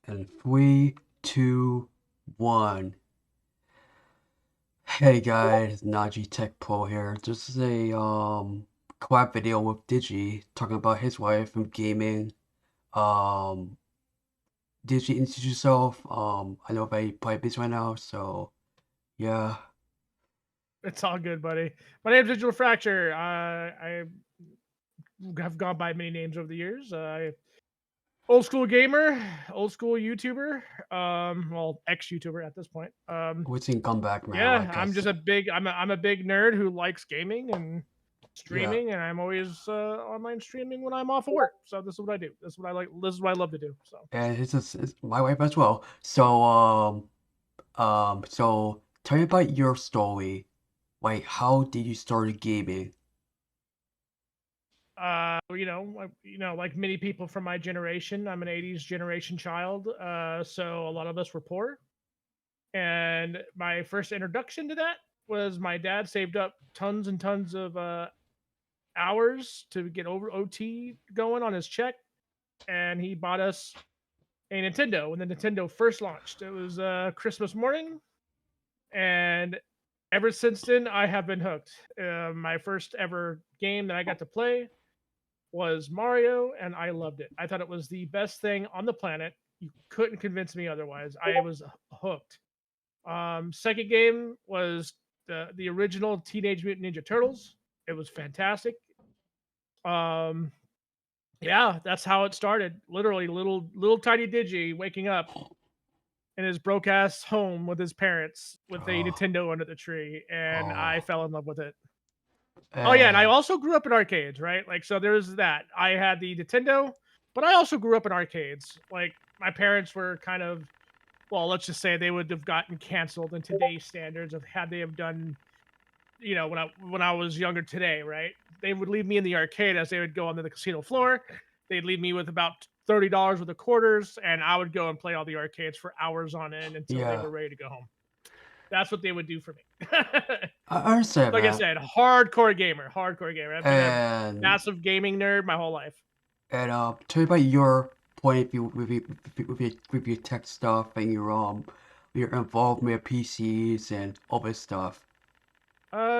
And three, two, one. Hey guys, NajeeTechPro here. This is a collab video with Digi talking about his wife and gaming. Um, Digi, introduce yourself. I know very probably busy right now, so yeah. It's all good, buddy. My name's Digital Fracture. I have gone by many names over the years. Old school gamer, old school YouTuber, well, ex YouTuber at this point. We can come back now, I Yeah, I'm guess. just a big, I'm a big nerd who likes gaming and Yeah, streaming, and I'm always online streaming when I'm off of work. So this is what I do. This is what I like. This is what I love to do. So and it's my wife as well. So tell me about your story. Like, how did you start gaming? like many people from my generation, I'm an '80s generation child. So a lot of us were poor. And my first introduction to that was my dad saved up tons and tons of hours to get over OT going on his check, and he bought us a Nintendo when the Nintendo first launched. It was Christmas morning, and ever since then I have been hooked. My first ever game that I got to play was Mario, and I loved it. I thought it was the best thing on the planet. You couldn't convince me otherwise. I was hooked. Second game was the original Teenage Mutant Ninja Turtles. It was fantastic. Um, yeah, that's how it started. Literally, little tiny Digi waking up in his broke ass home with his parents with a Oh, Nintendo under the tree, and I oh, fell in love with it. Oh yeah, and I and also grew up in arcades, right? Like, so there's that. I had the Nintendo, but I also grew up in arcades. Like, my parents were kind of, well, let's just say they would have gotten canceled in today's standards of had they have done, when I was younger today, right? They would leave me in the arcade as they would go onto the casino floor. They'd leave me with about $30 worth of quarters, and I would go and play all the arcades for hours on end until they yeah, were ready to go home. That's what they would do for me. I understand Like I that. said, hardcore gamer, hardcore gamer. I've been a And massive gaming nerd my whole life. tell me about your point of view with your tech stuff and your involvement with PCs and all this stuff.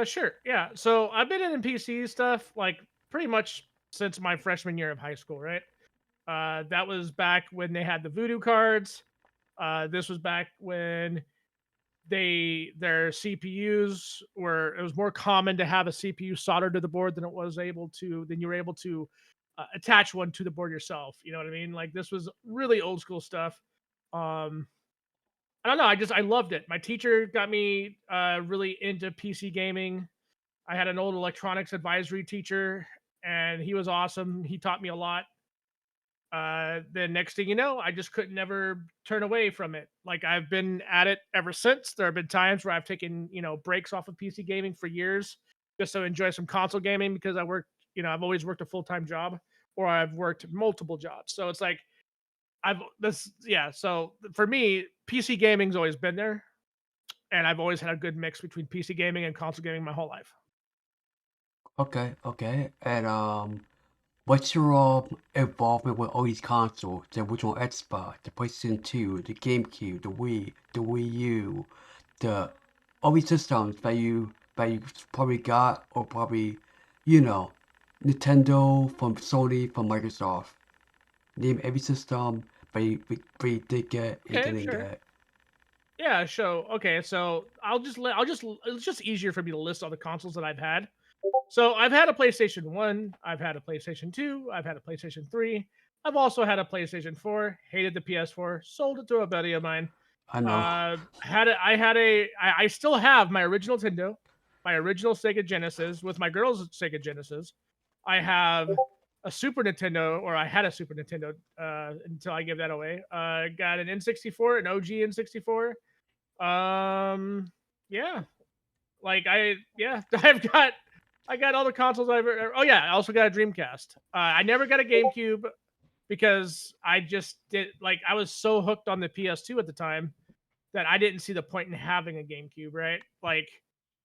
Sure, yeah. So I've been in PC stuff like pretty much since my freshman year of high school, right? That was back when they had the Voodoo cards. This was back when their CPUs were, it was more common to have a CPU soldered to the board than you were able to attach one to the board yourself. You know what I mean? Like, this was really old school stuff. Um, I don't know. I loved it. My teacher got me really into PC gaming. I had an old electronics advisory teacher, and he was awesome. He taught me a lot. The next thing you know, I just couldn't never turn away from it. Like, I've been at it ever since. There have been times where I've taken, breaks off of PC gaming for years just to enjoy some console gaming because I've always worked a full-time job, or I've worked multiple jobs. So it's like I've this yeah, so for me, PC gaming's always been there, and I've always had a good mix between PC gaming and console gaming my whole life. Okay, okay. And what's your involvement with all these consoles? The original Xbox, the PlayStation 2, the GameCube, the Wii U, the all these systems that you probably got or probably you know Nintendo from Sony from Microsoft. Name every system that you did get and Okay, didn't sure. get. Yeah, so okay, so it's just easier for me to list all the consoles that I've had. So I've had a PlayStation 1, I've had a PlayStation 2, I've had a PlayStation 3. I've also had a PlayStation 4, hated the PS4, sold it to a buddy of mine. I know. I still have my original Nintendo, my original Sega Genesis with my girl's Sega Genesis. I have a Super Nintendo, or I had a Super Nintendo until I gave that away. Got an N64, an OG N64. Um, yeah, I got all the consoles I've ever. Oh yeah, I also got a Dreamcast. I never got a GameCube because I just did like I was so hooked on the PS2 at the time that I didn't see the point in having a GameCube, right? Like,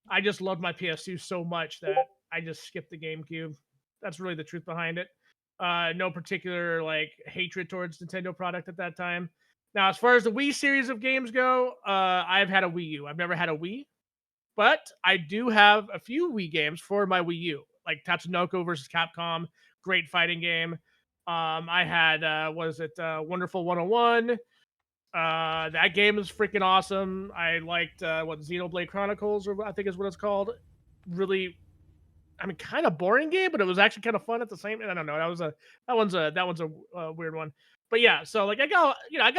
I just loved my PS2 so much that I just skipped the GameCube. That's really the truth behind it. No particular like hatred towards Nintendo product at that time. Now, as far as the Wii series of games go, I've had a Wii U. I've never had a Wii, but I do have a few Wii games for my Wii U, like Tatsunoko versus Capcom, great fighting game. I had was it Wonderful 101? That game is freaking awesome. I liked what Xenoblade Chronicles, or I think is what it's called. Really, I mean, kind of boring game, but it was actually kind of fun at the same. I don't know. That one's a weird one. But yeah, so like I got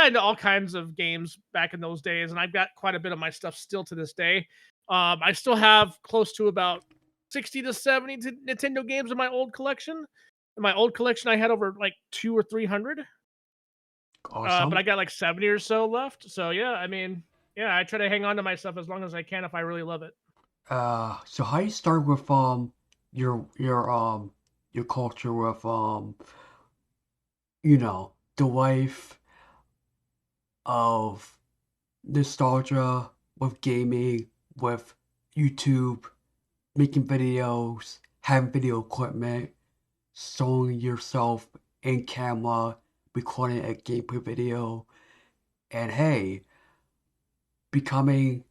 into all kinds of games back in those days, and I've got quite a bit of my stuff still to this day. I still have close to about 60 to 70 Nintendo games in my old collection. In my old collection, I had over like 200 or 300. But Awesome. I got like 70 or so left. So yeah, I mean, yeah, I try to hang on to my stuff as long as I can if I really love it. So how you start with your your um your culture with the life of nostalgia with gaming, with YouTube, making videos, having video equipment, showing yourself in camera, recording a gameplay video, and hey, becoming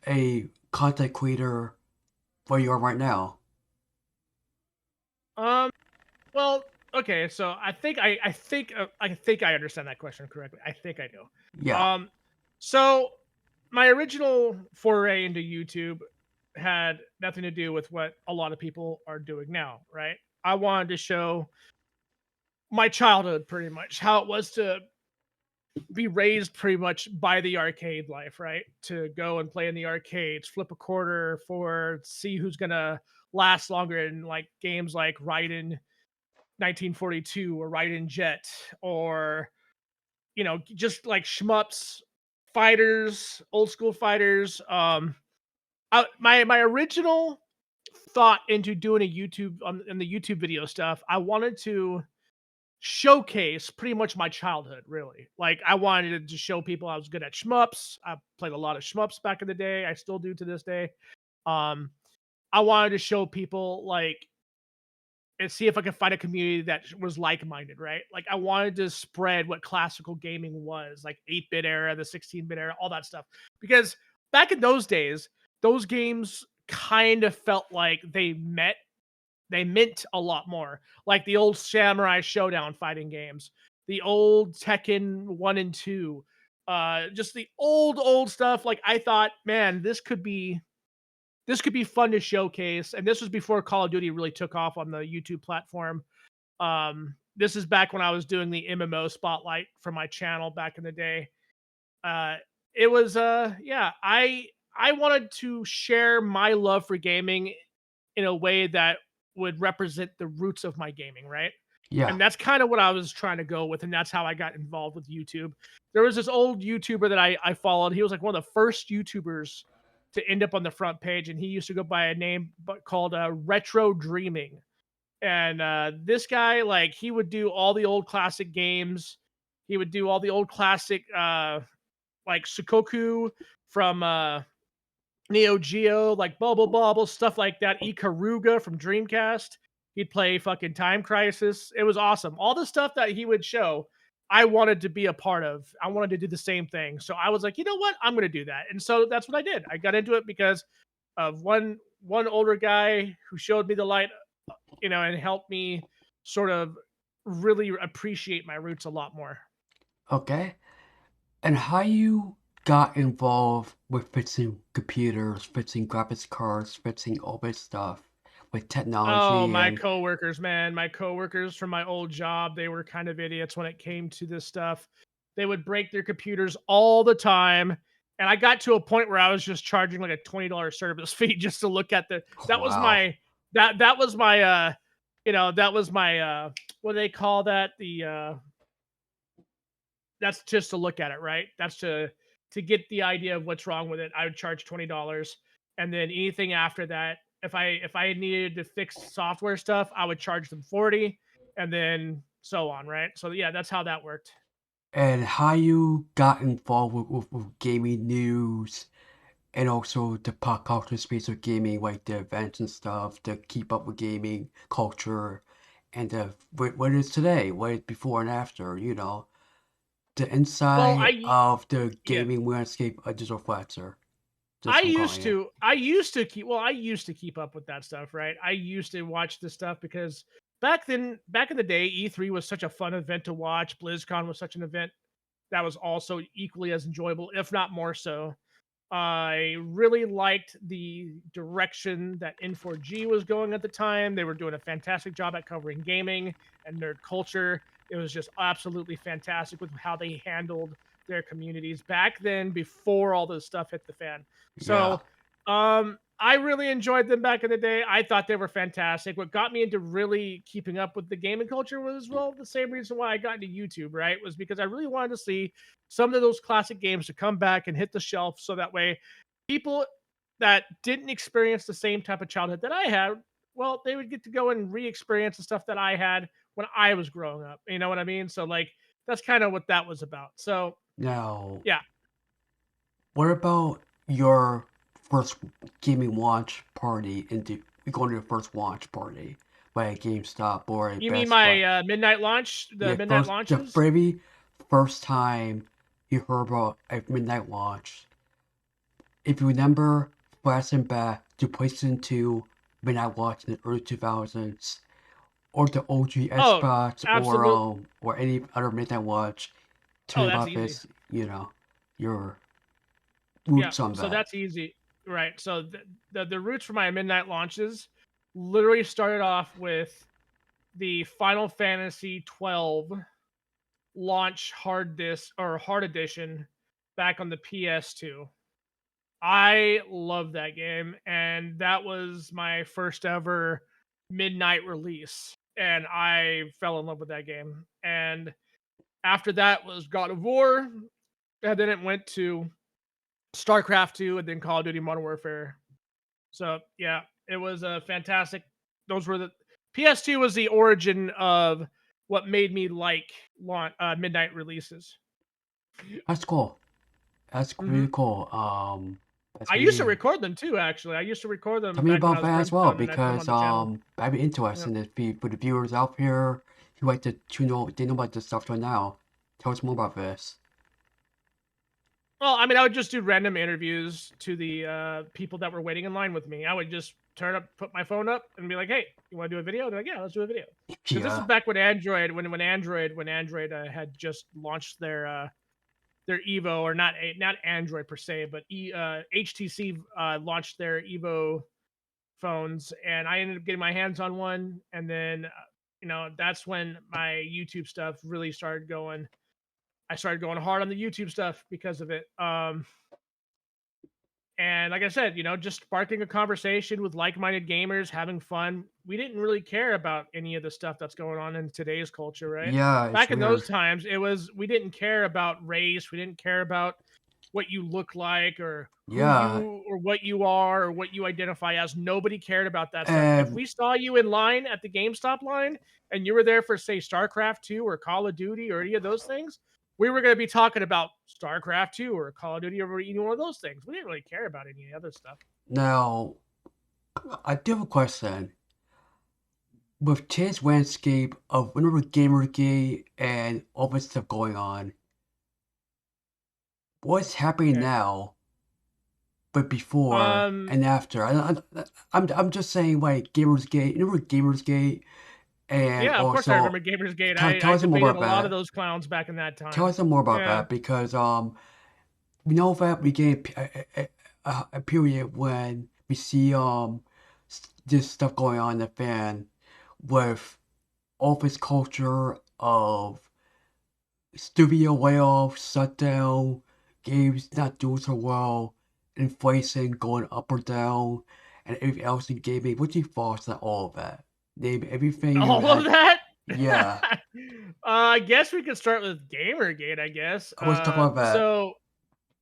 a content creator where you are right now. Um, well, okay, so I think I understand that question correctly. I think I do. Yeah, Um, so my original foray into YouTube had nothing to do with what a lot of people are doing now, right? I wanted to show my childhood pretty much how it was to be raised pretty much by the arcade life, right? To go and play in the arcades, flip a quarter for see who's gonna last longer in like games like Raiden 1942 or Raiden Jet or just like shmups, fighters, old school fighters. My original thought into doing a YouTube on in the YouTube video stuff, I wanted to showcase pretty much my childhood, really. Like I wanted to show people I was good at shmups. I played a lot of shmups back in the day. I still do to this day. Um, I wanted to show people like and see if I could find a community that was like-minded, right? Like I wanted to spread what classical gaming was, like 8-bit era, the 16-bit era, all that stuff. Because back in those days, those games kind of felt like they meant a lot more. Like the old Samurai Showdown fighting games, the old Tekken 1 and 2, just the old stuff. Like I thought, man, this could be fun to showcase. And this was before Call of Duty really took off on the YouTube platform. This is back when I was doing the MMO spotlight for my channel back in the day. Uh, it was yeah, I wanted to share my love for gaming in a way that would represent the roots of my gaming, right? yeah, And that's kind of what I was trying to go with, and that's how I got involved with YouTube. There was this old YouTuber that I followed. He was like one of the first YouTubers to end up on the front page, and he used to go by a name called Retro Dreaming. And this guy, like, he would do all the old classic games. He would do all the old classic, like Sukoku from Neo Geo, like Bubble Bobble, stuff like that. Ikaruga from Dreamcast. He'd play fucking Time Crisis. It was awesome. All the stuff that he would show, I wanted to be a part of. I wanted to do the same thing. So I was like, you know what? I'm going to do that. And so that's what I did. I got into it because of one older guy who showed me the light, and helped me sort of really appreciate my roots a lot more. okay. And how you got involved with fixing computers, fixing graphics cards, fixing all this stuff with Oh, technology my and coworkers, man. My coworkers from my old job, they were kind of idiots when it came to this stuff. They would break their computers all the time. And I got to a point where I was just charging like a $20 service fee just to look at the that was wow. my that was my that was my what do they call that? The that's just to look at it, right? That's to get the idea of what's wrong with it. I would charge $20, and then anything after that, if I needed to fix software stuff, I would charge them 40, and then so on, right? So yeah, that's how that worked. And how you got involved with gaming news and also the pop culture space of gaming, like the events and stuff, to keep up with gaming culture and what it is today, what it is before and after. the Well, inside of the yeah. gaming landscape of digital flexor. I Just I'm calling used it. to I used to keep well, I used to keep up with that stuff, right? I used to watch this stuff because back in the day, E3 was such a fun event to watch. BlizzCon was such an event that was also equally as enjoyable, if not more so. I really liked the direction that N4G was going at the time. They were doing a fantastic job at covering gaming and nerd culture. It was just absolutely fantastic with how they handled their communities back then before all this stuff hit the fan. Yeah. So, I really enjoyed them back in the day. I thought they were fantastic. What got me into really keeping up with the gaming culture was, well, the same reason why I got into YouTube, right? Was because I really wanted to see some of those classic games to come back and hit the shelf so that way people that didn't experience the same type of childhood that I had, well, they would get to go and re-experience the stuff that I had when I was growing up. You know what I mean? So like that's kind of what that was about. So Now, yeah. what about your first gaming launch party into going to your first launch party by a GameStop or a You mean Best Buy? my midnight launch, the Yeah, midnight first the launches? very first time you heard about a midnight launch. If you remember flashing back to PlayStation 2 midnight launch in the early 2000s, or the OG Oh, Xbox, absolute. or any other midnight launch, tell Oh, me that's about easy. this, your Yeah, roots on so that. that's easy. Right. So the roots for my midnight launches literally started off with the Final Fantasy 12 launch hard disk or hard edition back on the PS2. I love that game, and that was my first ever midnight release, and I fell in love with that game. And after that was God of War, and then it went to StarCraft 2 and then Call of Duty Modern Warfare. So, yeah, it was a fantastic. Those were the PS2 was the origin of what made me like midnight releases. That's cool. That's Mhm. really cool. That's I used to really record them too, actually. I used to record tell them me back when I about was that friends as with well them, and I put them on because the channel. that'd be Yeah. interesting if for the viewers out here who like to know they know about this stuff right now. Tell us more about this. Well, I mean, I would just do random interviews to the people that were waiting in line with me. I would just put my phone up, and be like, "Hey, you want to do a video?" They're like, "Yeah, let's do a video." Because this is Yeah, back when Android, when Android had just launched their Evo, or not Android per se, but HTC launched their Evo phones, and I ended up getting my hands on one, and then that's when my YouTube stuff really started going. I started going hard on the YouTube stuff because of it. And like I said, just sparking a conversation with like-minded gamers, having fun. We didn't really care about any of the stuff that's going on in today's culture, right? yeah, it's Back in those weird. times, we didn't care about race, we didn't care about what you look like, or Yeah, what you are, or what you identify as. Nobody cared about that stuff. If and we saw you in line at the GameStop line and you were there for, say, StarCraft 2 or Call of Duty or any of those things, we were going to be talking about StarCraft 2 or Call of Duty or any one of those things. We didn't really care about any other stuff. now I do have a question. With today's landscape of whenever Gamergate and all this stuff going on, what's happening Okay. now, but before Um. and after? I'm just saying, like Gamersgate. You remember Gamersgate, and Yeah, of course I remember also GamersGate. tell I us more debated about a lot of that. those clowns back in that Tell time. us more about Yeah. that because we know that we get a period when we see this stuff going on in the fan with all this culture of studio layoffs, shutdown, games not doing so well, inflation going up or down, and everything else in gaming. What's your thoughts on all of that? Name everything you All of had. that? Yeah, I guess we could start with Gamergate, I guess. let's talk about that.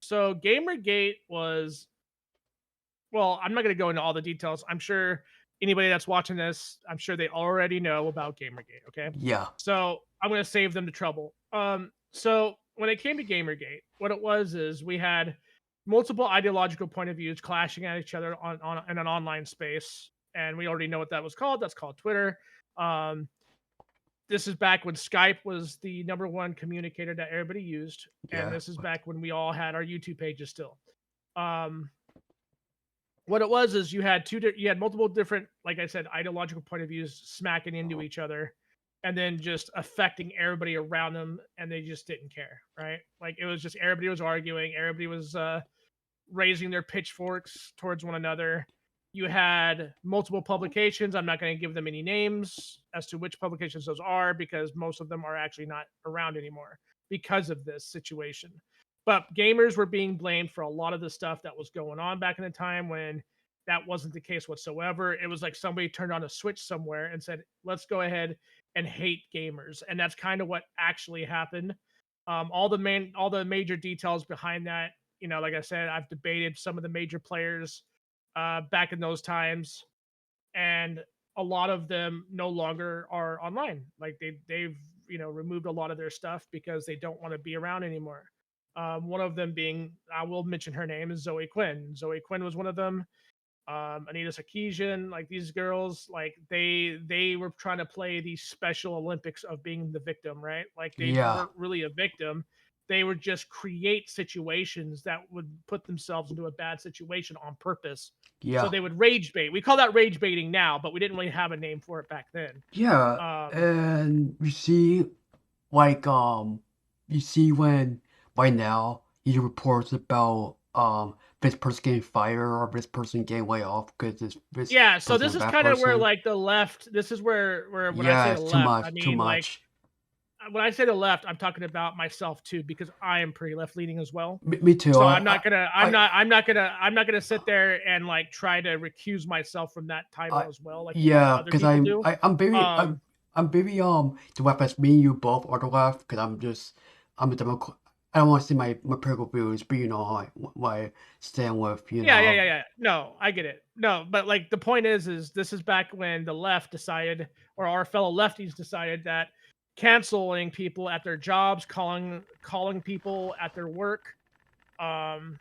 So Gamergate was, well, I'm not going to go into all the details. I'm sure anybody that's watching this, I'm sure they already know about Gamergate, okay? Yeah, So, I'm going to save them the trouble. So when it came to Gamergate, what it was is we had multiple ideological point of views clashing at each other on in an online space, and we already know what that was called. That's called Twitter. Um, this is back when Skype was the number one communicator that everybody used, and Yeah. this is back when we all had our YouTube pages still. Um, what it was is you had multiple different, like I said, ideological point of views smacking into each other, and then just affecting everybody around them, and they just didn't care, right? Like it was just everybody was arguing, everybody was raising their pitchforks towards one another. You had multiple publications. I'm not going to give them any names as to which publications those are because most of them are actually not around anymore because of this situation. But gamers were being blamed for a lot of the stuff that was going on back in the time when that wasn't the case whatsoever. It was like somebody turned on a switch somewhere and said, let's go ahead and hate gamers. And that's kind of what actually happened. All the major details behind that, like I said, I've debated some of the major players back in those times, and a lot of them no longer are online. Like they've removed a lot of their stuff because they don't want to be around anymore. One of them being, I will mention her name, is Zoe Quinn. Zoe Quinn was one of them. Anita Sarkeesian, like these girls, like they were trying to play the Special Olympics of being the victim, right? Like they Yeah. weren't really a victim. They would just create situations that would put themselves into a bad situation on purpose. So Yeah. they would rage bait. We call that rage baiting now, but we didn't really have a name for it back then. Yeah. Um, And like you see when right now you hear reports about this person getting fired or this person getting laid off because this yeah, so person is this a is bad kind of where person. like the left. This is where when I say Yeah, the it's too left, I much, too mean like much. when I say the left, I'm talking about myself too because I am pretty left leaning as well. Me too. So I I'm not gonna sit there and like try to recuse myself from that I title as well, like a lot of yeah, other because people do. I'm Um, I'm very the left as me and you both are the left because I'm a Democrat. I don't want to say my political views, but my stand with yeah. No, I get it. No, but like the point is this is back when the left decided, or our fellow lefties decided that canceling people at their jobs, calling people at their work, um,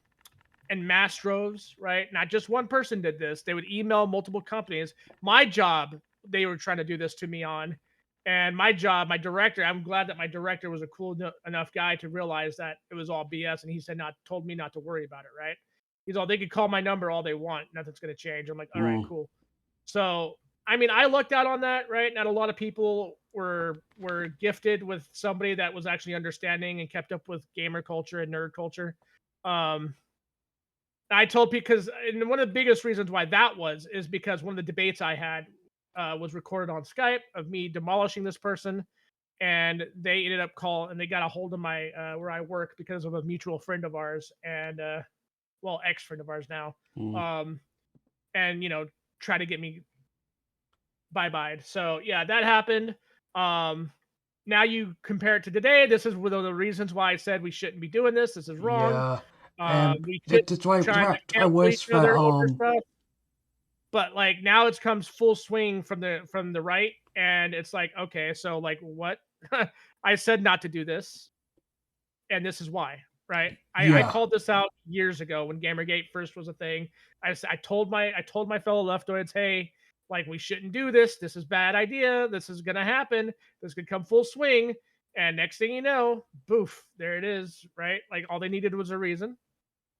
and mass droves, right? Not just one person did this. They would email multiple companies. My job, they were trying to do this to me on. And my job, my director, I'm glad that my director was a cool enough guy to realize that it was all BS. And he said, told me not to worry about it, right? He's all, they could call my number all they want. Nothing's going to change. I'm like, all right, Mm, cool. So, I mean, I looked out on that, right? Not a lot of people were gifted with somebody that was actually understanding and kept up with gamer culture and nerd culture. Um, I told people because and one of the biggest reasons why that was is because one of the debates I had was recorded on Skype of me demolishing this person, and they ended up calling and they got a hold of my where I work because of a mutual friend of ours and well ex friend of ours now, mm, um, and try to get me bye bye. So yeah, that happened. Um, Now you compare it to today. This is one of the reasons why I said we shouldn't be doing this. This is wrong. yeah, and We shouldn't be that's trying why to I cancel each wish that other over stuff. But like now it's comes full swing from the right, and it's like, okay, so like what? I said not to do this, and this is why, right? I yeah, called this out years ago when Gamergate first was a thing. I told my fellow leftoids, hey, like we shouldn't do this. This is bad idea. This is gonna happen. This could come full swing. And next thing you know, boof, there it is, right? Like all they needed was a reason,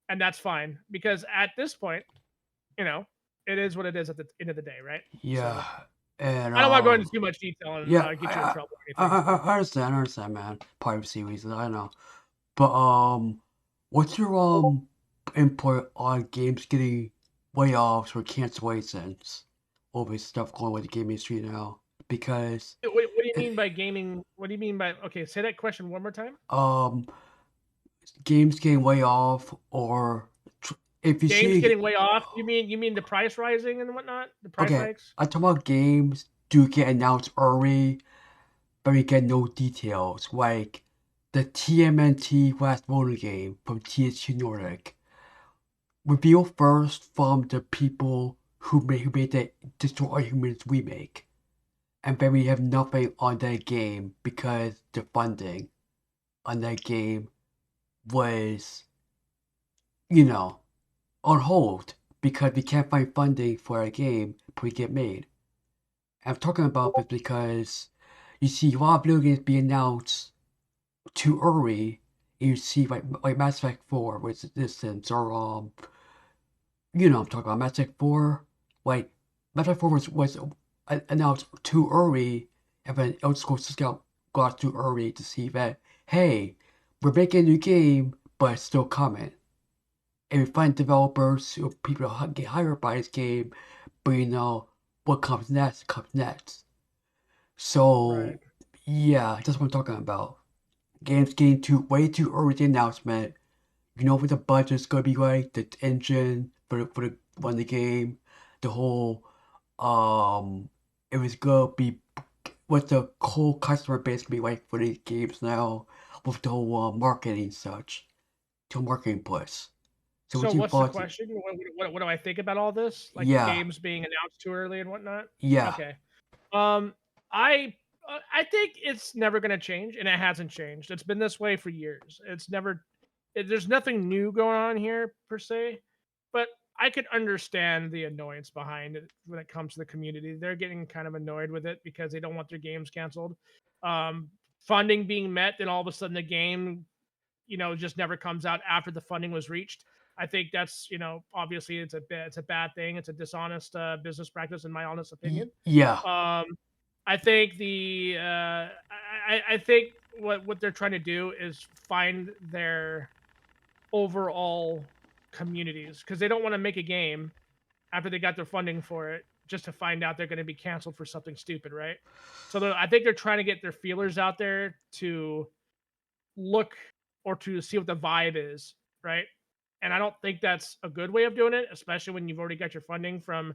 and that's fine because at this point, you know, it is what it is at the end of the day, right? yeah, So and I don't want to go into too much detail and yeah, get you in trouble or anything. So I understand, man. Privacy reasons, I know. But what's your input on games getting layoffs or cancellations over stuff going with the gaming industry now? Because what do you it, mean by gaming? What do you mean by okay? Say that question one more time. um games getting way off or if you Games see getting way off. You mean the price rising and whatnot? The price okay, hikes? I talk about games do get announced early, but we get no details. Like the TMNT Last Roller game from THQ Nordic. Reveal first from the people who made the Destroy All Humans remake. And then we have nothing on that game because the funding on that game was, you know, on hold because we can't find funding for a game before we get made. I'm talking about this because you see a lot of video games being announced too early. You see like Mass Effect 4 was distance or I'm talking about Mass Effect 4. Like Mass Effect 4 was announced too early, and then Elder Scrolls Scout got too early to see that hey, we're making a new game, but it's still coming. And we find developers or people who get hired by this game, but what comes next. Right. So yeah, that's what I'm talking about. Games getting way too early the announcement. You know what the budget's gonna be like, the engine for the run the game, the whole it was gonna be what the whole customer base gonna be like for these games now with the whole marketing and such, to marketing push. So So what you what's the thought? question? What do I think about all this? Like Yeah, games being announced too early and whatnot? yeah. Okay. Um, I think it's never gonna change, and it hasn't changed. It's been this way for years. There's nothing new going on here per se, but I could understand the annoyance behind it when it comes to the community. They're getting kind of annoyed with it because they don't want their games canceled. Funding being met, then all of a sudden the game, just never comes out after the funding was reached. I think that's, obviously it's a bad thing. It's a dishonest business practice, in my honest opinion. Yeah. Um, I think I think what they're trying to do is find their overall communities because they don't want to make a game after they got their funding for it just to find out they're going to be canceled for something stupid, right? So I think they're trying to get their feelers out there to look or to see what the vibe is, right? And I don't think that's a good way of doing it, especially when you've already got your funding from,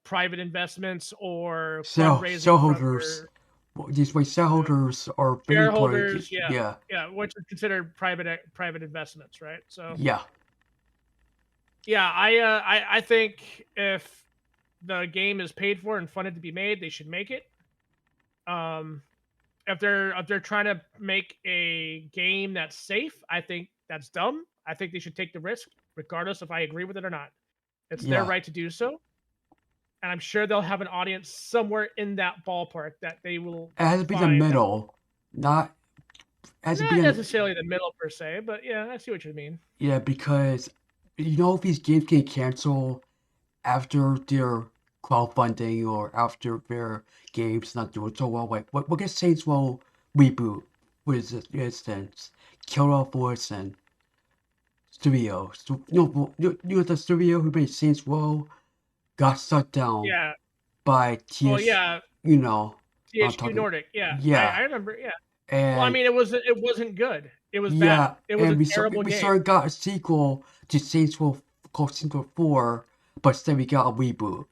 private investments or fundraising from Shareholders, your these way uh, shareholders are very important. shareholders. Yeah, Yeah, yeah, which are considered private investments, right? So yeah. yeah, I think if the game is paid for and funded to be made, they should make it. Um, if they're trying to make a game that's safe, I think that's dumb. I think they should take the risk, regardless if I agree with it or not. It's their Yeah, right to do so, and I'm sure they'll have an audience somewhere in that ballpark that they will it has to be the find that will middle, not it has to be not in. necessarily the middle per se, but yeah, I see what you mean. Yeah, because if these games get canceled after their crowdfunding or after their games not doing so well, like what gets Saints Row reboot, for instance, Kill Off Force and Studio. So, the studio who made Saints Row got shut down Yeah. by Well, TS. yeah, You know, I'm THQ talking. Nordic. Yeah, I Yeah, remember. Yeah. Well, I and mean, it wasn't good. It was bad. yeah, It was and a terrible we game. sort of got a sequel to Saints Row called Saints Row 4, but instead we got a reboot.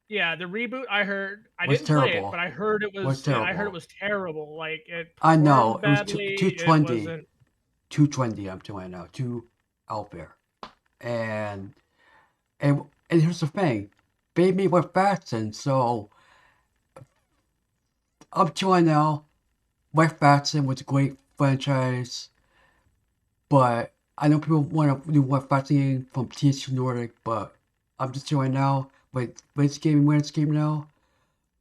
Yeah, the reboot I heard, I Was didn't play it, but terrible. I heard it Was was I heard it terrible. was terrible. Like it I know performed it was too badly. too It trendy, wasn't. too trendy. I'm telling you now, too out there. And and here's the thing, they made with Batson, so up till now, West Batson was a great franchise, but I know people want to do West Batson from THQ Nordic, but I'm just telling you now, when it's game now,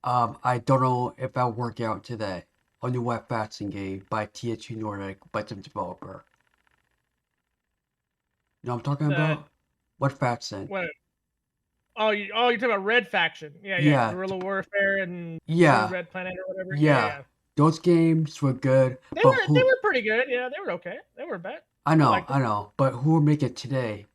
I don't know if that'll work out today. A new West Batson game by THQ Nordic, by some developer. You know what I'm talking The about? West Batson. what? You're talking about Red Faction. Yeah, yeah, Yeah, Guerrilla Warfare and Two yeah, Red Planet or whatever. Yeah, yeah. yeah. Those games were good, They but were they who? were pretty good. Yeah, they were okay. They were bad. I liked I them. know, but who will make it today?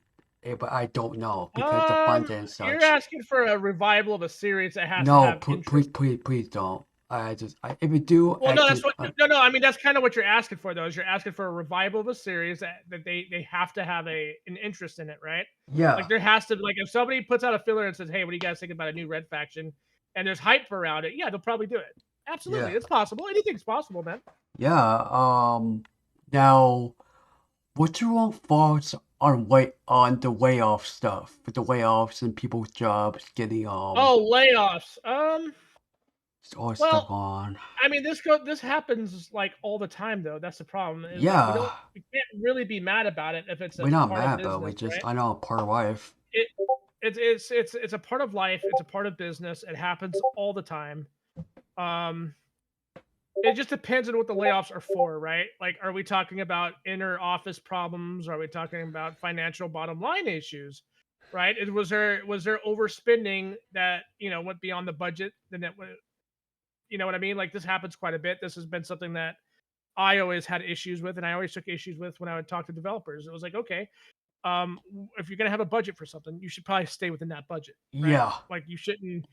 But I don't know because the funding and You're such. asking for a revival of a series that has to No, have interest. please don't. If you do, Well, no, that's what. No. I mean, that's kind of what you're asking for, though. Is you're asking for a revival of a series that they have to have an interest in it, right? Like yeah, there has to, like, if somebody puts out a filler and says, "Hey, what do you guys think about a new Red Faction?" and there's hype around it, yeah, they'll probably do it. Absolutely, yeah, it's possible. Anything's possible, man. yeah. Now, what's your own thoughts on the layoff stuff, with the layoffs and people's jobs getting Oh, layoffs. all this stuff Well, on? I mean, this happens like all the time, though. That's the problem. Is like Yeah, we can't really be mad about it if it's we're a not part of mad, but we business, just right? I know part of life. It's a part of life. It's a part of business. It happens all the time. Um, it just depends on what the layoffs are for, right? Like, are we talking about inner office problems? Are we talking about financial bottom line issues? Right? Was there overspending that went beyond the budget? Then it would, you know what I mean? Like this happens quite a bit. This has been something that I always had issues with, and I always took issues with when I would talk to developers. It was like, okay, if you're gonna have a budget for something, you should probably stay within that budget, right? Yeah, Like you shouldn't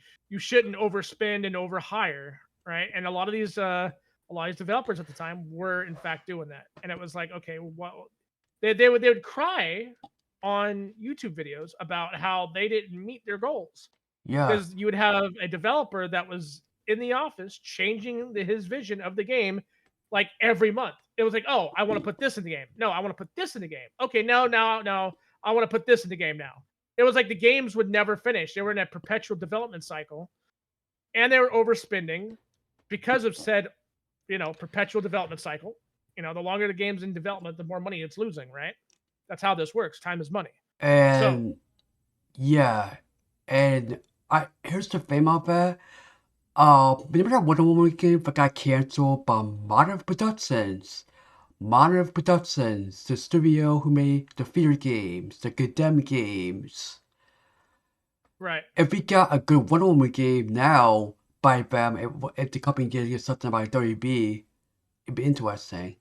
overspend and overhire, right? And a lot of these developers at the time were in fact doing that, and it was like, okay, well, they would cry on YouTube videos about how they didn't meet their goals yeah, because you would have a developer that was in the office changing his vision of the game like every month. It was like, oh, I want to put this in the game. No, I want to put this in the game. Okay, no, no, no, I want to put this in the game now. It was like the games would never finish. They were in a perpetual development cycle, and they were overspending because of said, perpetual development cycle. The longer the game's in development, the more money it's losing, right? That's how this works. Time is money. So, and yeah, and I here's the thing about that. Remember that Wonder Woman game that got canceled by Modern Productions? Modern Productions, the studio who made the theater games, the Condemned games. right. If we got a good Wonder Woman game now by them, if the company gets something by WB, it'd be interesting.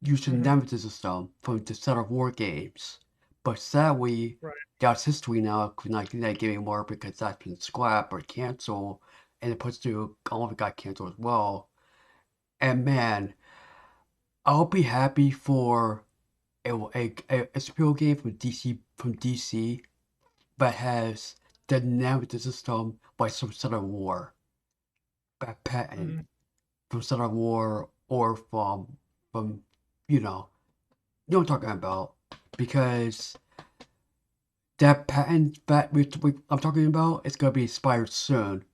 Using Hmm. Nemesis system from the set of war games. But sadly, Right. that's history now. Could not get that game anymore because that's been scrapped or canceled, and it puts to all of it got canceled as well. And man, I'll be happy for a superhero game from DC that has the Nemesis system by some sort of war, that patent Hmm. from sort of war or from you know you know what I'm talking about because that patent that I'm talking about is gonna be expired soon.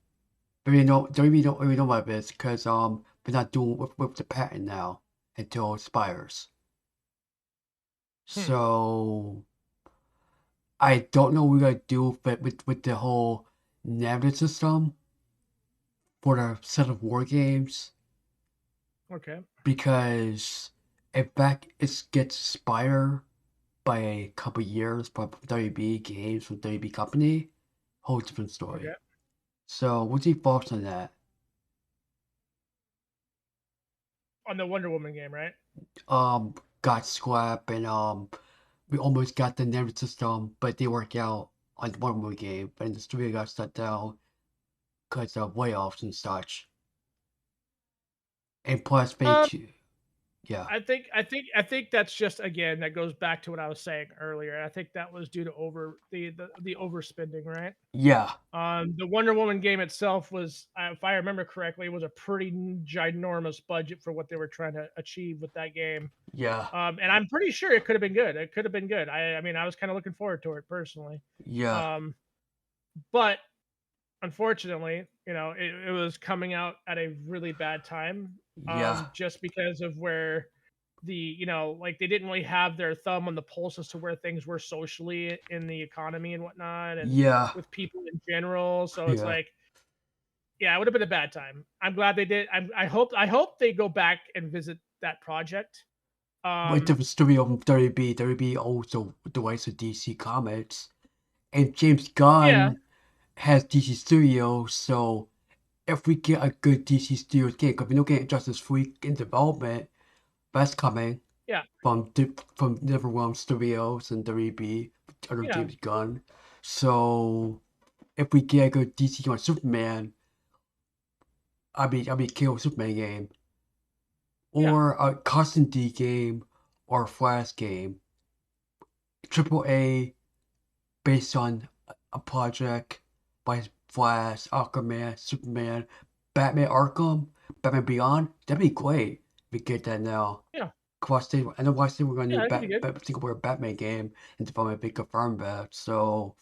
Don't even know what it is because we're not doing with the patent now until it expires. Hmm. So I don't know what we're gonna do with the whole Nemesis system for the set of war games Okay. because if that gets expired by a couple years from WB games from WB company, whole different Okay. story. So what's your thoughts on that? On the Wonder Woman game, right? Got scrapped and we almost got the Nemesis system, but they work out on one more game, and the studio got shut down because of layoffs and such. And plus, Um, yeah, I think that's just again that goes back to what I was saying earlier. I think that was due to the overspending, right? yeah, The Wonder Woman game itself was, if I remember correctly, was a pretty ginormous budget for what they were trying to achieve with that game. yeah, And I'm pretty sure it could have been good. It could have been good. I mean, I was kind of looking forward to it personally. yeah, Um, but unfortunately, it was coming out at a really bad time, yeah, just because of where like they didn't really have their thumb on the pulse as to where things were socially in the economy and whatnot, and yeah, with people in general. So it's yeah. like, yeah, it would have been a bad time. I'm glad they did. I hope they go back and visit that project. With Um, the studio from WB also the rights to DC Comics, and James yeah, Gunn has DC Studios, so if we get a good DC Studios game, because we know getting Justice League in development, that's coming yeah, from NetherRealm Studios and WB under yeah, James Gunn. So if we get a good DC on Superman, I mean kill Superman game yeah, or a custom D game or a Flash game, AAA based on a project by Flash, Aquaman, Superman, Batman Arkham, Batman Beyond. That'd be great. We get that now. yeah, I know Watch we're gonna yeah. do That could be good. single player Batman game and development they confirmed that. So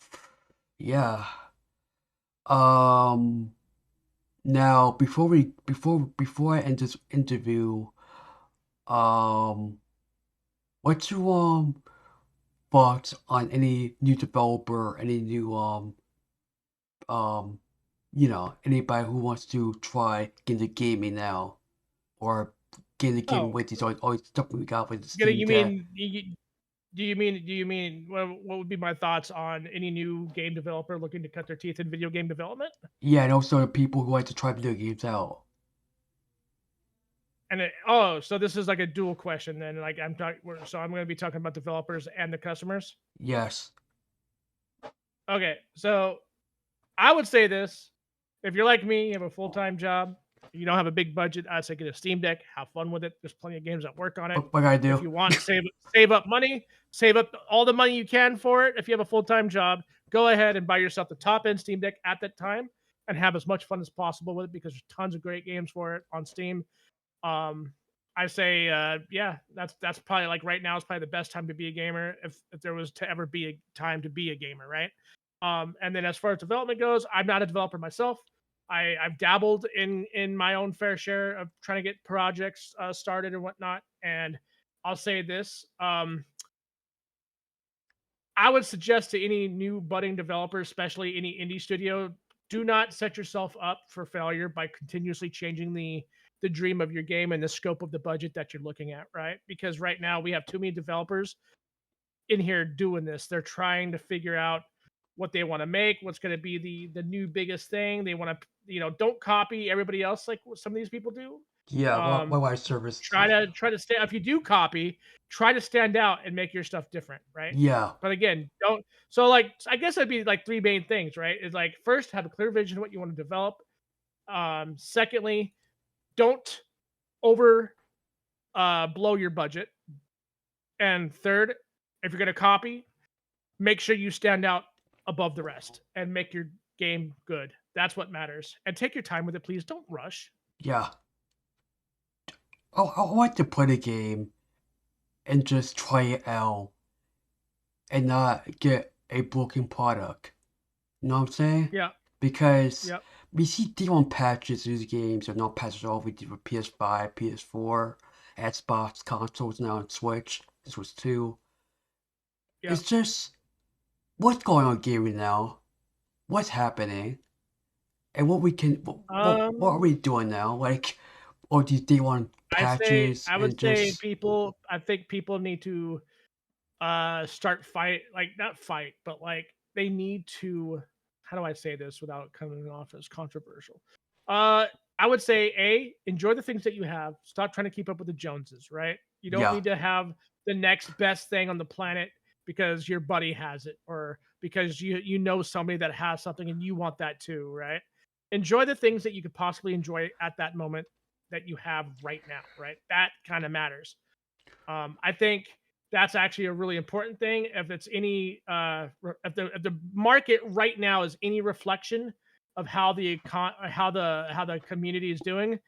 yeah. Um now before I end this interview, um what's your thoughts on any new developer, any new um anybody who wants to try get into gaming now or get into gaming Oh, with these all these stuff we got with the gonna Steam you Deck. mean do you mean what would be my thoughts on any new game developer looking to cut their teeth in video game development? Yeah, and also the people who like to try video games out. So this is like a dual question then. Like I'm talking, so I'm going to be talking about developers and the customers. Yes. Okay, so I would say this: if you're like me, you have a full time job, you don't have a big budget, I'd say get a Steam Deck, have fun with it. There's plenty of games that work on it. What I If do? you want, save up money, save up all the money you can for it. If you have a full time job, go ahead and buy yourself the top end Steam Deck at that time and have as much fun as possible with it because there's tons of great games for it on Steam. Um, I say, yeah, that's probably like right now is probably the best time to be a gamer if there was to ever be a time to be a gamer, right? And then as far as development goes, I'm not a developer myself. I've dabbled in my own fair share of trying to get projects started and whatnot. And I'll say this: I would suggest to any new budding developer, especially any indie studio, do not set yourself up for failure by continuously changing the dream of your game and the scope of the budget that you're looking at, right? Because right now we have too many developers in here doing this. They're trying to figure out what they want to make, what's going to be the new biggest thing. They want to, don't copy everybody else like what some of these people do. Yeah, Um, what service? try to stay. If you do copy, try to stand out and make your stuff different, right? Yeah, But again, don't. So like, I guess that'd be like three main things, right? Is like first, have a clear vision of what you want to develop. Secondly, don't over blow your budget. And third, if you're gonna copy, make sure you stand out above the rest and make your game good. That's what matters. And take your time with it, please. Don't rush. yeah. I like to play the game and just try it out and not get a broken product. You know what I'm saying? Yeah. Because Yep. we see different patches of these games are not patches all we do for PS5, PS4, Xbox consoles now and Switch. This was 2. Yep. It's just what's going on gaming now? What's happening? And what we can what are Um, we doing now? Like or do they want patches I would and say just people. I think people need to start fight like not fight, but like they need to. How do I say this without coming off as controversial? Uh, I would say enjoy the things that you have. Stop trying to keep up with the Joneses. Right? You don't yeah, need to have the next best thing on the planet because your buddy has it or because you know somebody that has something and you want that too. Right? Enjoy the things that you could possibly enjoy at that moment that you have right now. Right? That kind of matters. I think that's actually a really important thing. If it's any, if the market right now is any reflection of how how the community is doing,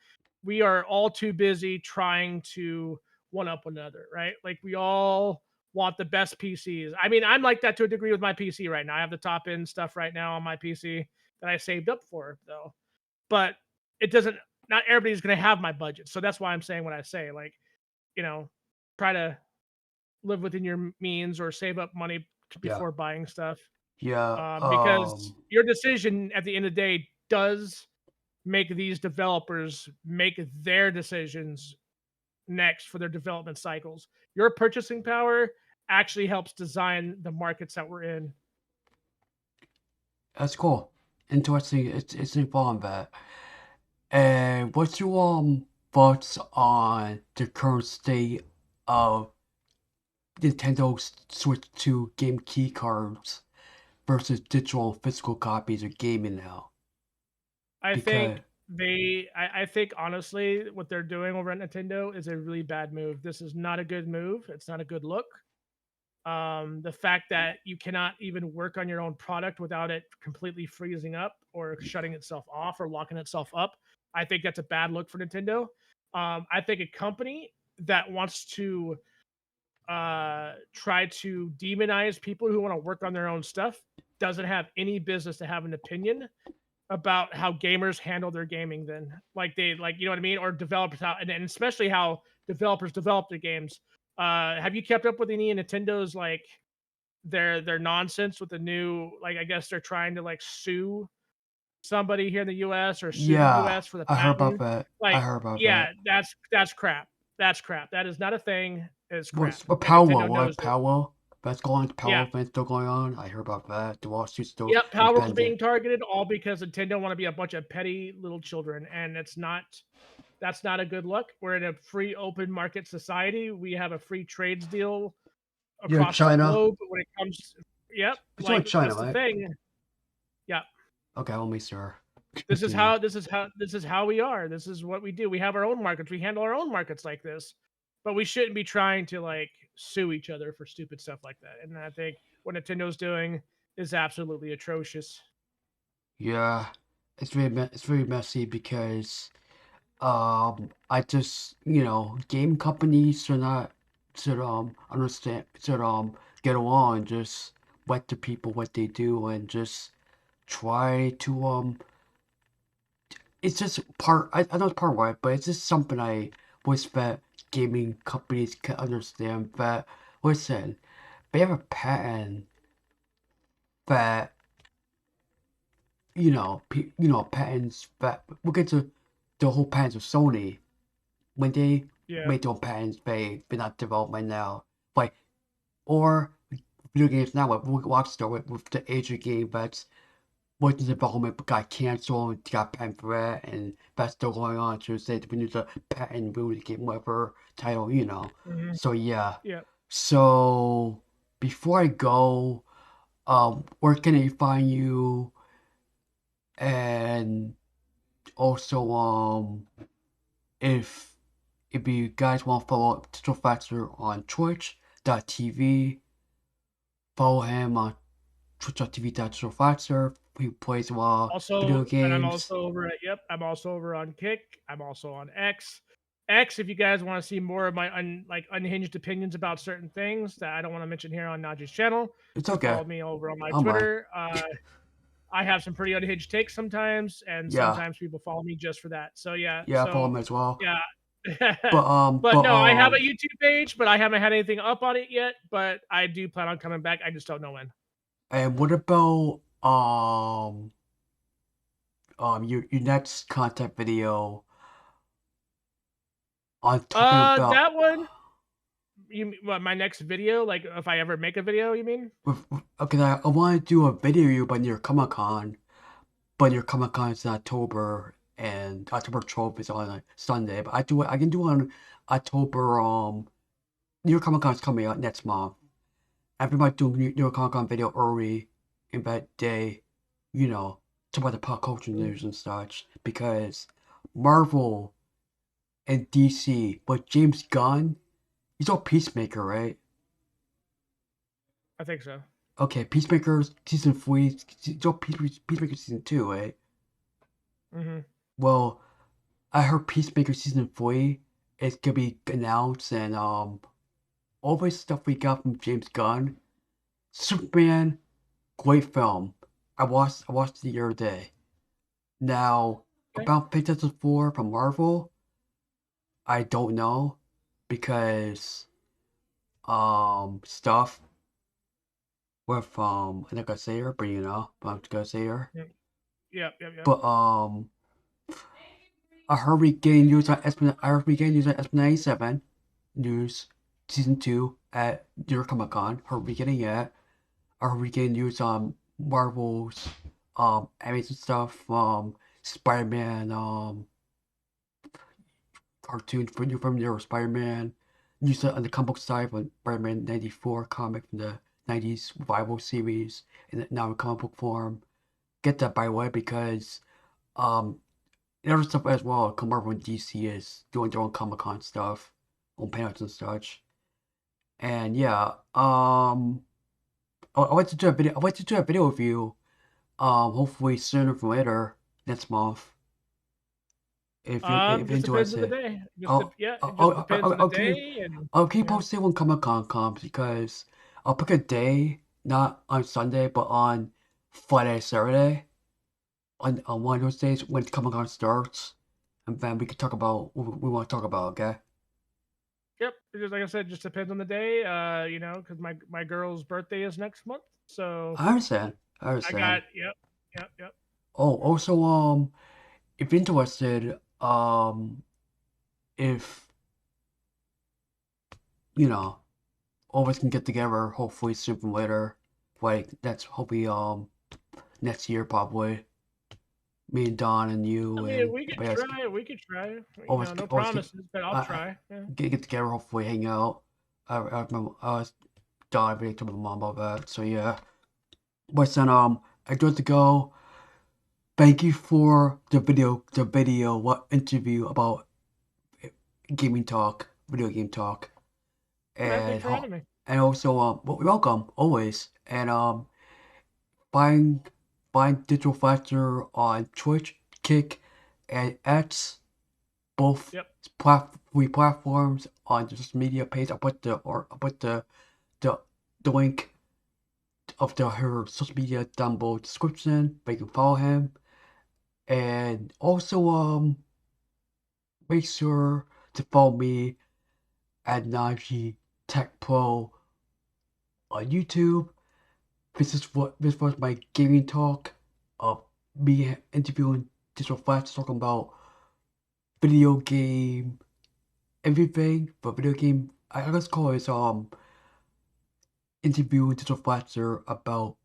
we are all too busy trying to one up another, right? Like we all want the best PCs. I mean, I'm like that to a degree with my PC right now. I have the top end stuff right now on my PC that I saved up for, though. But it doesn't. Not everybody's going to have my budget, so that's why I'm saying what I say. Like, you know, try to live within your means or save up money yeah, before buying stuff. yeah, Because your decision at the end of the day does make these developers make their decisions next for their development cycles. Your purchasing power actually helps design the markets that we're in. that's cool. Interesting. It's involved that. And what's your thoughts on the current state of Nintendo's switch to game key cards versus digital and physical copies of gaming now? I Because think I think honestly, what they're doing over at Nintendo is a really bad move. This is not a good move. It's not a good look. The fact that you cannot even work on your own product without it completely freezing up or shutting itself off or locking itself up, I think that's a bad look for Nintendo. I think a company that wants to try to demonize people who want to work on their own stuff doesn't have any business to have an opinion about how gamers handle their gaming then like they like you know what I mean or developers how and especially how developers develop their games. Have you kept up with any of Nintendo's like their nonsense with the new, like, I guess they're trying to like sue somebody here in the US or sue the Yeah, US for the I heard about patent. that. I Like, heard about that. yeah, that's crap. That's crap. That is not a thing. It's crap. What And Powell? Nintendo knows What it. Powell? That's going. Powell Yeah. event still going on. I heard about that. The lawsuit's still Yep, Power's impending. being targeted all because Nintendo want to be a bunch of petty little children, and that's not a good look. We're in a free open market society. We have a free trades deal You're in across the China. globe when it comes. Yep, It's still in like China, that's the right? thing. Yeah. Okay, I'll make sure. This is Continue. how we are. This is what we do. We have our own markets. We handle our own markets like this. But we shouldn't be trying to like sue each other for stupid stuff like that. And I think what Nintendo's doing is absolutely atrocious. Yeah, it's very messy because I just game companies should understand should get along, just let the people what they do and just try to it's just part I know it's part right, but it's just something I wish that gaming companies can understand that listen, they have a patent that patents that we'll get to the whole patents of Sony when they Yeah. make their own patents they're not development now. Like or video games now with Rockstar with the Asia game that's was in development but got canceled and got patent for that and that's still going on to say we need to patent really game whatever title. Mhm. So yeah. Yeah. So before I go, where can I find you? And also, if you guys want to follow Digital Factor on Twitch.tv, follow him on Twitch.tv/Digital Factor. He plays video Also, and I'm games. also over at yep, I'm also over on Kick. I'm also on X. X, if you guys want to see more of my unhinged opinions about certain things that I don't want to mention here on Najee's channel, It's you can okay. follow me over on my I'm right. Twitter. I have some pretty unhinged takes sometimes, and Yeah, sometimes people follow me just for that. So yeah, yeah, I follow him as well. yeah. But But no, I have a YouTube page, but I haven't had anything up on it yet. But I do plan on coming back. I just don't know when. and what about your next content video on talking about That one. What, my next video? Like if I ever make a video, you mean? okay, I want to do a video about your Comic Con. But your Comic Con is in October, and October 12th is on a Sunday. But I can do it on October. Your Comic Con is coming out next month. Everybody doing your Comic Con video early in that day. Talk about the pop culture Mm, news and such because Marvel and DC, but James Gunn, he's all Peacemaker, right? I think so. Okay, Peacemaker season 3, he's all Peacemaker season 2, right? Hmm. Well, I heard Peacemaker season 3 is gonna be announced, and all the stuff we got from James Gunn, Superman, great film. I watched it the other day. Now Okay. about Fantastic Four from Marvel, I don't know because stuff with I'm not gonna say her, but but I'm just gonna say her. Mm. Yep. Yep. Yep. But I heard we getting news on I heard we getting news on SP97 news season 2 at New York Comic Con. Heard we getting it. I heard we getting news on Marvel's amazing stuff, Spider-Man cartoon from your Spider-Man. News on the comic book side on Spider-Man 94 comic from the 90s revival series and now in comic book form. Get that by the way because um and other stuff as well. Marvel and DC is doing their own Comic Con stuff, on panels and such. And yeah, I want to do a video. I want to do a video with you. Hopefully sooner than later next month. If you Just enjoy depends on the it. day. I'll Yeah, I'll it just I'll, depends on the I'll keep day, and I'll keep yeah. posting when Comic Con comes because I'll pick a day not on Sunday but on Friday Saturday on one of those days when Comic Con starts, and then we can talk about what we want to talk about. Okay. Yep. It just like I said, just depends on the day. Because my girl's birthday is next month, so I understand. I I understand. got yep. Oh, also, if interested, if you know, all of us can get together, hopefully sooner than later. Like that's hopefully next year probably. Me and Don and I you mean, and we could everybody else, try. We could try. all of us, No all of us get, promises, but I'll uh, try. Yeah. get together, hopefully hang out. I remember Don really told my mom about that. So yeah, but then I got to go. Thank you for the video, what interview about gaming talk, video game talk, Yeah, man, thanks and for having me. also well, you're welcome always. And find Digital Factor on Twitch, Kick, and X, both Yep. free platforms on the social media page. I put the the link of her social media down below description, but you can follow him. And also make sure to follow me at NajeeTechPro on YouTube. This was my gaming talk of me interviewing Digital Flash talking about video game everything for video game. I let's call it interviewing Digital Flasher about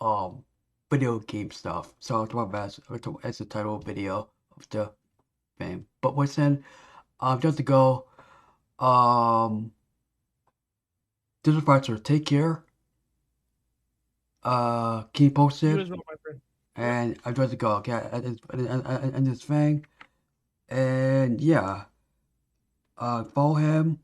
um video game stuff. So I'll talk about as the title of video of the thing. But what's then just to go Digital Flasher, take care. Keep You posted. as well, my friend. Yep. And I tried to go, okay, and this thing, and yeah, follow him,